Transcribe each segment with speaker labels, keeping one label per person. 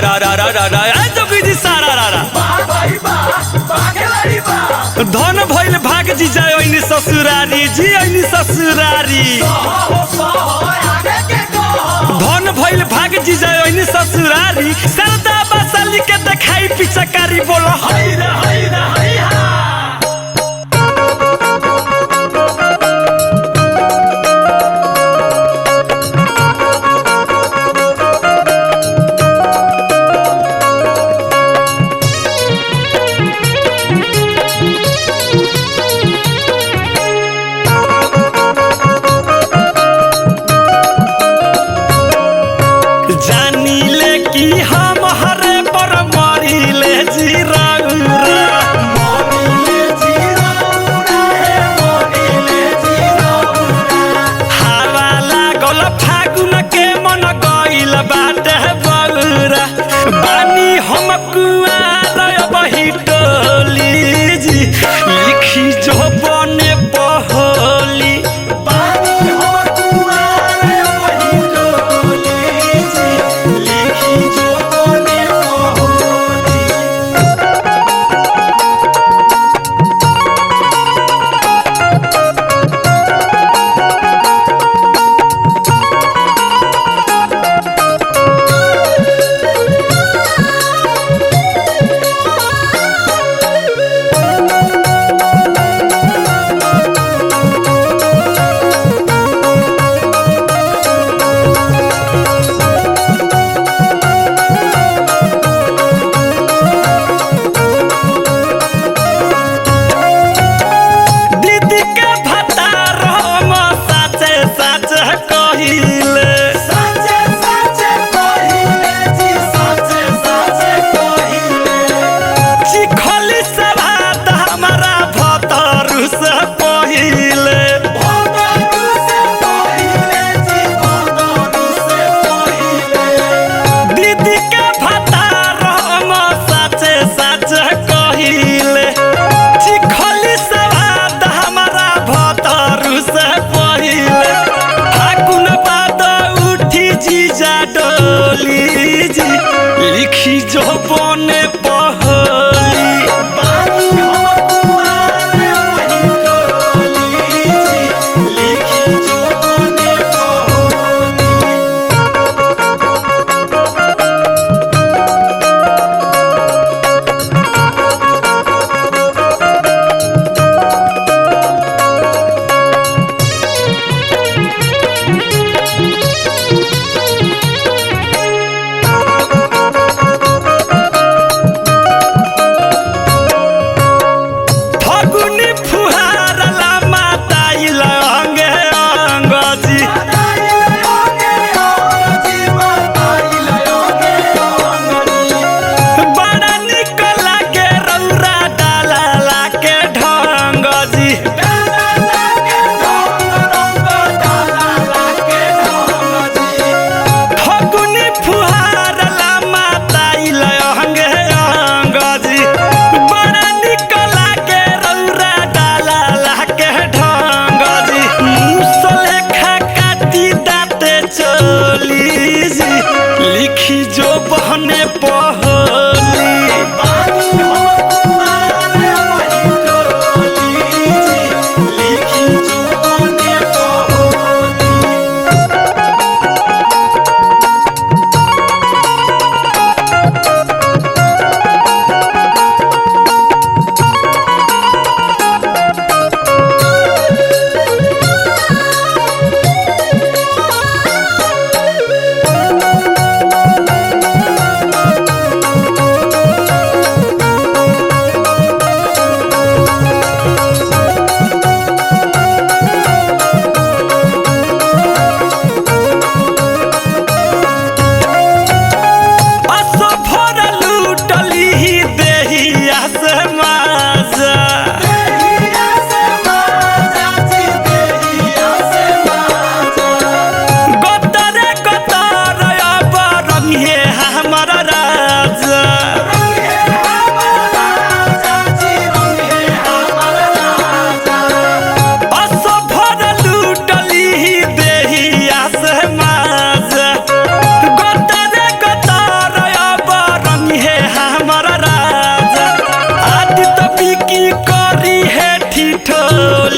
Speaker 1: जोगी सारा धन भइल भाग जी जाय ओइनी ससुरारी जी ओइनी ससुरारी धन भइल भाग जी जाय ओइनी ससुरारी सरदा बसली के देखाई पिचकारी बोलो हाय रे हाय रे हाय लिखी जो बने पहली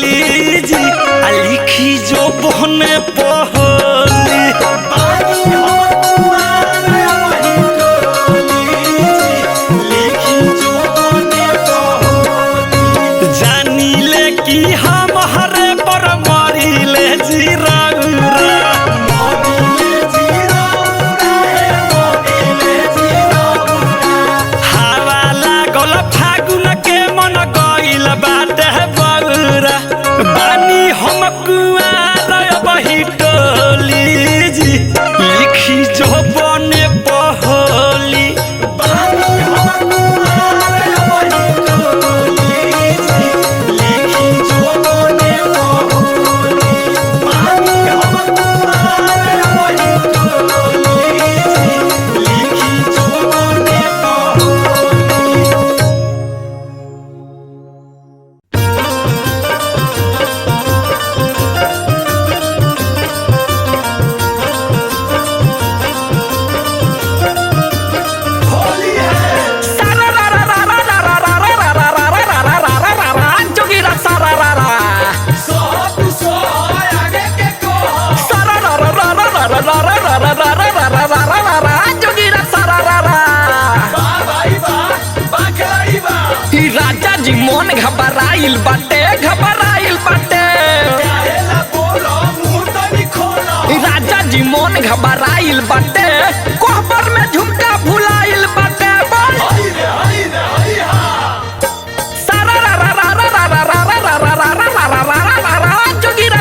Speaker 1: टोली जी लिखी जो बहने पहली जानी ले कि हम हरे पर मरी ले जीरा बाटे बगुरा बानी हम कुआर बही टोली जी लिखी जो बने पहली बानी हम कुआर बही टोली जी लिखी जो बने पहली बानी हम कुआर बही टोली जी लिखी जो बने राजा जी मन घबराइल बाटे राजा जी मन घबराइल बाटे कोहबर में झुमका भुलाइल बाटे जोगिरा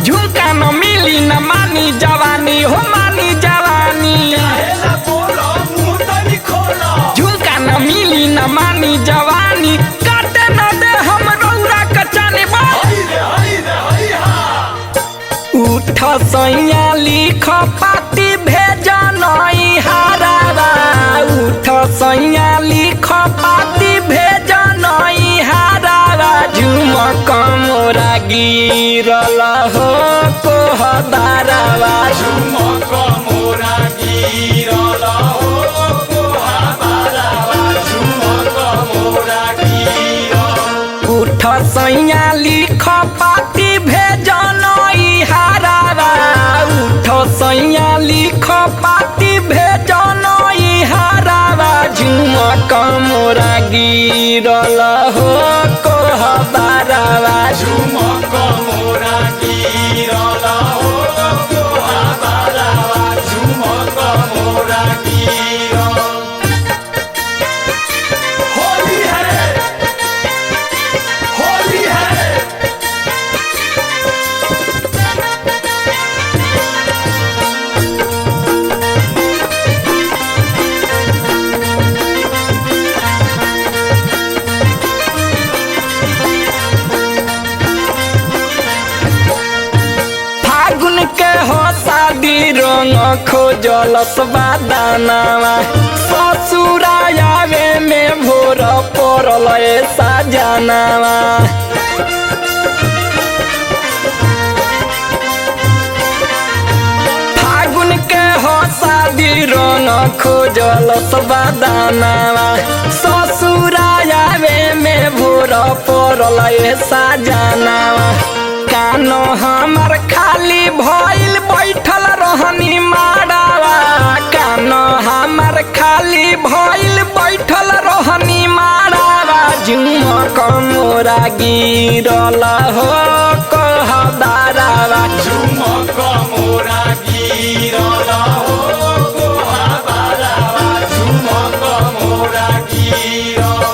Speaker 1: झुमका न मिली न मानी जवानी हो मानी जवानी झुमका न मिली न मानी जवानी काटे न दे हम रौरा कचानी उठ सैया लिख पाती भेजा नई हारावा उठ सैया लिख पाती भेजा नई हारावा झुमक मोरा गिरल हो कोहदारावा झुमक मोरा गिरल हो कोहदारावा झुमक मोरा गिरल उठ सैया लिख पाती भेजा नई हारावा उठ सैया लिख पाती भेजा नई हारावा झुमक मोरा गिरल हो कोहदारावा झुमक मोरा गिरल हो कोहदारावा झुमक मोरा गिरल होली है होली है रंग खोजलस बादानावा ससुरायावे में भोर पड़ल सजनावा फागुन के हो शादी रंग खोजलस बादानावा ससुरायावे में भोर पड़ल सजनावा कानो हमर खाली भइल बैठल रहनी माड़ावा कानो हमर खाली भइल बैठल रहनी माड़ावा झुमक मोरा गिरल हो कोहदारावा झुमक मोरा गिरल हो कोहदारावा झुमक मोरा गिरल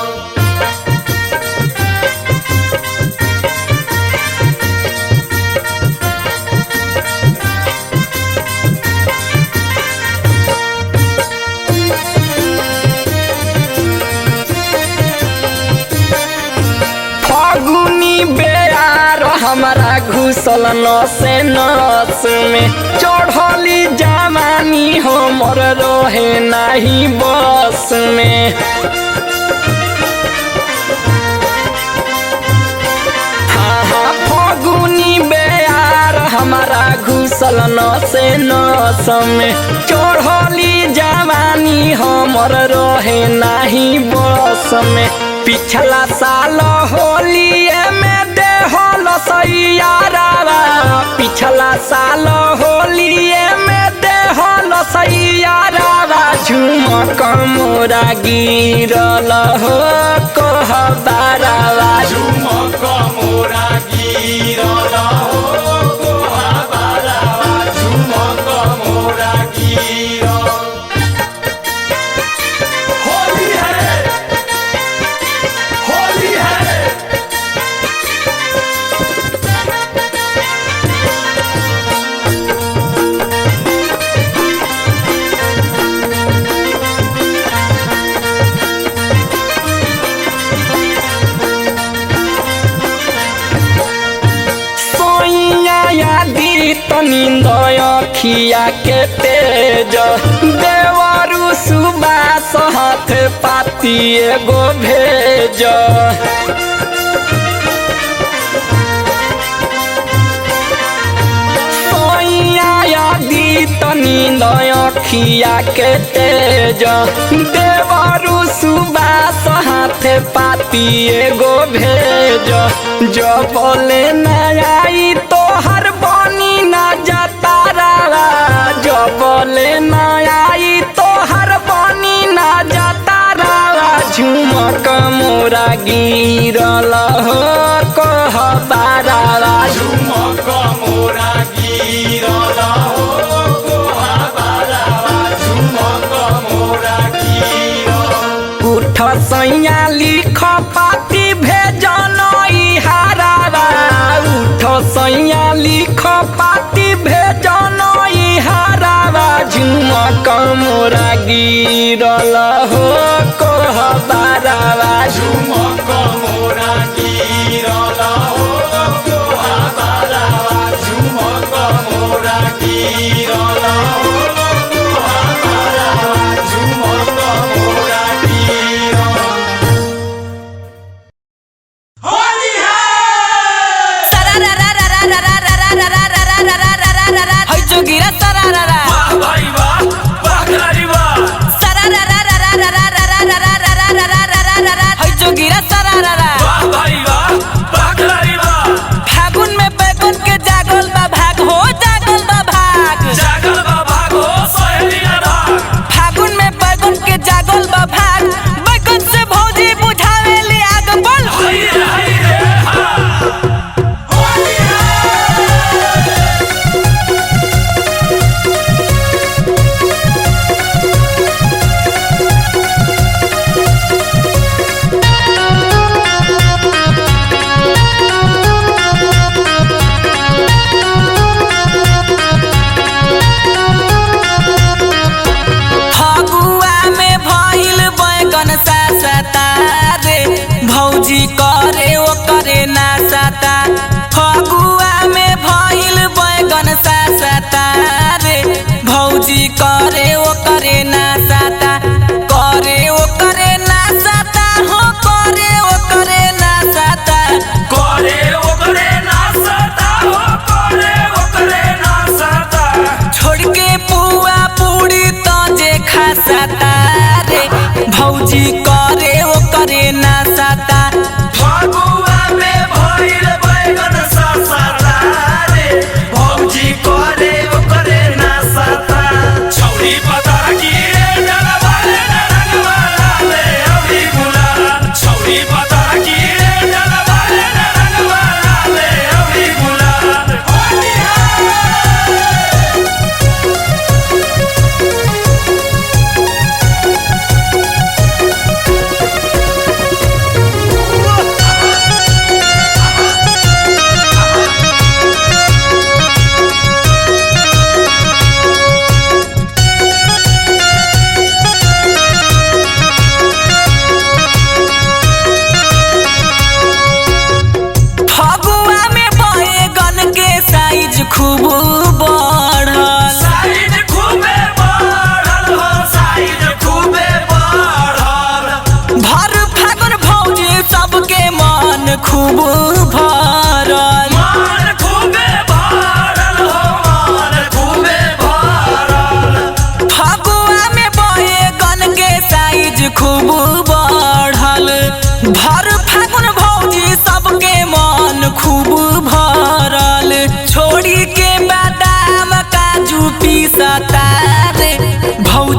Speaker 1: हमारा घुसल नसे नस में चढ़ली जवानी हमर रहे नहीं बस में हाँ हाँ फगुनी बेयार हमारा
Speaker 2: घुसल नसे नस में चढ़ली जवानी हमर रहे नाही बस में। पिछला साल होलिए में देहल सैयारावा, पिछला साल होलिए में देहल सैयारावा। झुमक मोरा गिरल हो कोहबारावा,
Speaker 1: झुमक मोरा गिरल हो कोहबारावा, झुमक मोरा गिरल। होली है, होली है।
Speaker 2: नींद अखिया के तेज देवरु सुबास हाथ पाती एगो भेज। नींद अखिया के तेज देवरु सुबास हाथ पाती एगो भेज। जो बोले न आई तो हर बनी न जतारा, जो बोले न आई तो हर बनी न जतारा। झुमक मोरा गिरल हो कोहबारावा,
Speaker 1: झुमक मोरा गिरल हो कोहबारावा, झुमक मोरा गिरल।
Speaker 2: उठ सैया लिख पाती भेजन इहारावा, उठ सैया लिख पाती भेजन इहारावा। झुमक मोरा गिरल हो कोहबारावा,
Speaker 1: झुमक मोरा गिरल हो कोहबारावा, झुमक मोरा गिरल हो कोहबारावा, झुमक मोरा गिरल। होली है।
Speaker 3: है जोगिरा सरारा,
Speaker 1: वाह भाई वाह, वाह खिलाड़ी वाह।
Speaker 3: है जोगिरा सरारा,
Speaker 1: वाह भाई वाह, वाह खिलाड़ी वाह।
Speaker 3: फागुन में बैगन के जागल बा भाग हो, जागल बा भाग,
Speaker 1: जागल बा भाग हो सहेली ना भाग।
Speaker 3: फागुन में बैगन के जागल बा भाग। बैगन से भौजी बुझावेली आग बोल।
Speaker 1: हाय रे हा। होली है।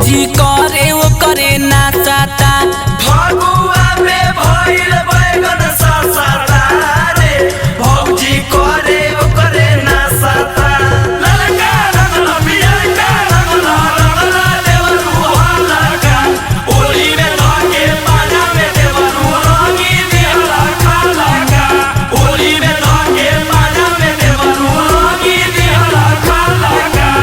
Speaker 3: भौजी करे वो करे नाचाता
Speaker 2: फगुआ में भइल बैगन ससाता रे भौजी करे ओकरे नासाता
Speaker 1: ललका रंगला पियरका रंगला रंगला देवरू हलका ओली में धाके पाजा में देवरू रंगी दिहला खालका ओली में धाके पाजा में देवरू रंगी दिहला खालका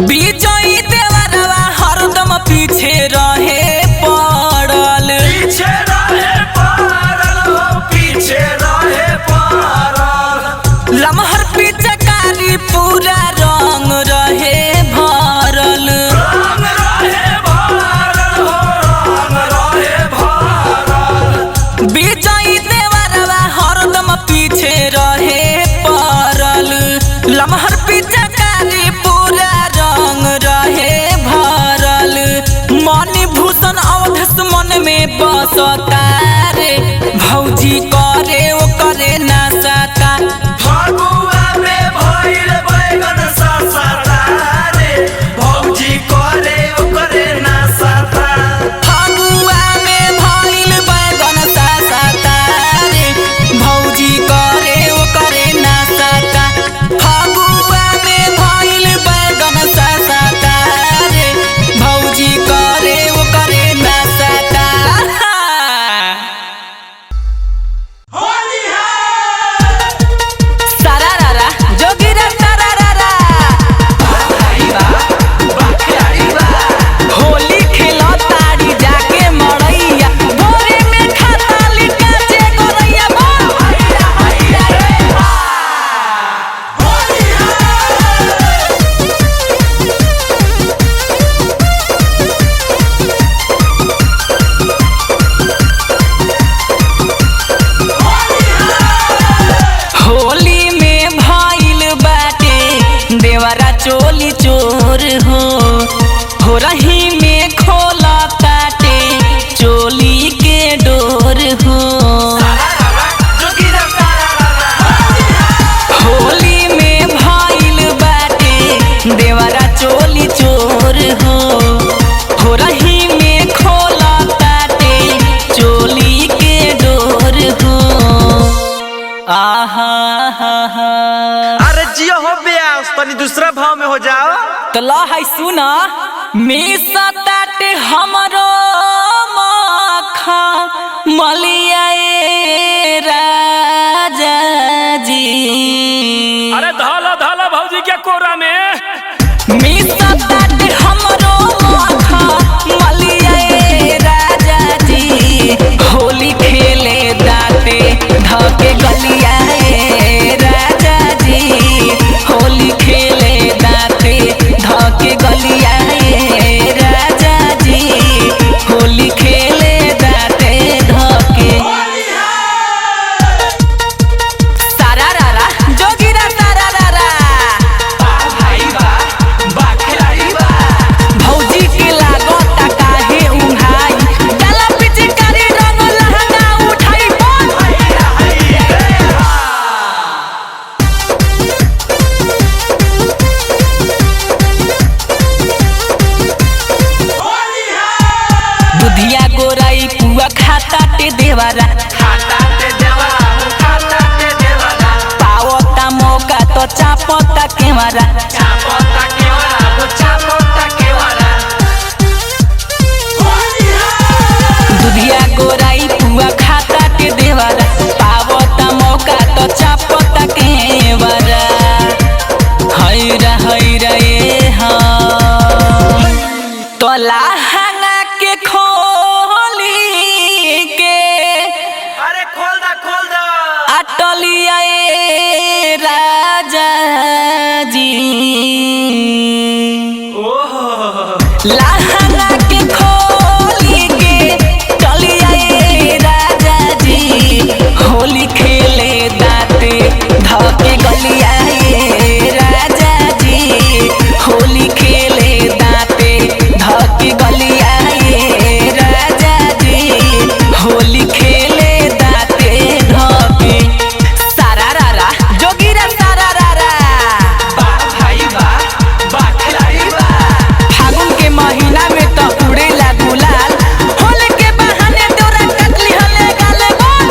Speaker 3: विजयी देवरवा हरदम पीछे रहे पड़ल
Speaker 2: पीछे रहे पारल हो पीछे रहे पारल
Speaker 3: लमहर पिचकारी पूरा रंग रहे भरल
Speaker 2: रंग रहे भरल हो रंग रहे भरल
Speaker 3: विजयी देवरवा हरदम पीछे रहे पड़ल लमहर पिचकारी पूरा रंग रहे भरल मणि भूषण अवधस मन में बसता रे भौजी करे वो करे नाचता
Speaker 2: फगुआ में भइल बैगन ससाता रे भौजी करे ओकरे नासाता
Speaker 3: फगुआ में भइल बैगन ससाता रे भौजी करे वो करे नाचता फगुआ में भइल बैगन ससाता रे भौजी करे वो करे नाचता सारारारा जोगिरा सारारारा होली खेलो ताड़ी जाके मड़ैया भोरे में खाता लिटा जे गोरैया होली में भइल बाटे देवरा चोली चोर हो रही में खोला ताटे चोली के डोर हो होली में भइल बाटे देवरा चोली चोर हो रही में खोला ताटे चोली के डोर हो आहा हा हा
Speaker 2: अरे जियो हो ब्यास तनी दूसरा भाव में हो जाओ
Speaker 3: तो ला है सुना मिसा ताटे हमरो माखा मलिया ए राजा जी
Speaker 1: अरे धाला धाला भौजी के कोरा में
Speaker 3: मिसा ताटे हमरो माखा मलिया ए राजा जी होली खेले दाते धके गलिया ए राजा जी होली खेले दाते धके गलिया ए राजा जी होली खेले दाते धके सारारारा जोगिरा सारारारा भौजी के लागता काहे उहाई डाला पिचकारी रंग लहंगा उठाई बोल दुधिया गोराई पुआ खाता टे देवारा पावता मौका तो चापता केवारा दुधिया गोराई पुआ खाता टे देवारा पावता मौका तो चापता केवारा हैरा ए हाँ तो लहंगा के खोली के
Speaker 2: अरे खोल दा
Speaker 3: अटलिया ए राजा जी लहंगा के खोली के टलिया ए राजा जी हो होली खेले दाते धके गलिया ये राजा जी होली खेले दाते धके गलिया ये राजा जी होली खेले दाते धके सारा रारा जोगिरा सारा रारा
Speaker 1: वाह भाई वाह खिलाड़ी वाह।
Speaker 3: फागुन के महीना में तो उड़ेला गुलाल होली के बहाने तोरा कतली हले गाले बोल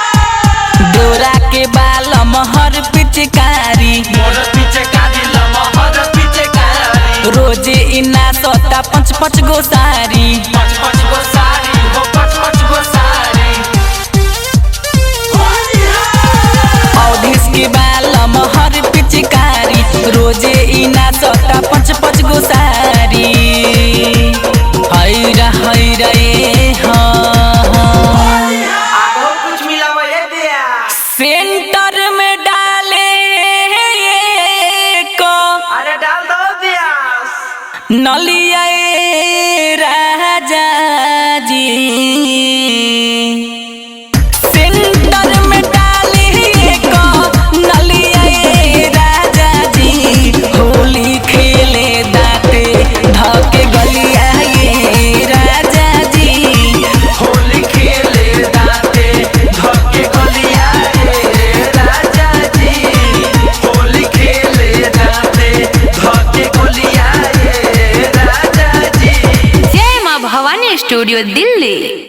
Speaker 3: डोरा के बाल महर पिचकारी
Speaker 1: मोर पीछे काली लमहर पीछे कारी
Speaker 3: रोजे इना सता पंच पंच गो सारी
Speaker 1: पच पच गो सारी हो पच पच गो सारी
Speaker 3: औधिस के बाल महर पिचकारी रोजे इना सता पंच पंच गो सारी हैरा ए हाँ
Speaker 2: आगो कुछ मिलावा ये ब्यास
Speaker 3: सेंटर में डाले को
Speaker 2: अरे डाल दो ब्यास
Speaker 3: नलिया ए राजा जी सेंटर में डाले को नलिया ए राजा जी होली खेले दाते धके गलिया ये राजा जी
Speaker 1: होली खेले दाते धके गलिया रे राजा जी होली खेले दाते धके गलिया रे राजा जी।
Speaker 4: जय माँ भवानी स्टूडियो दिल्ली।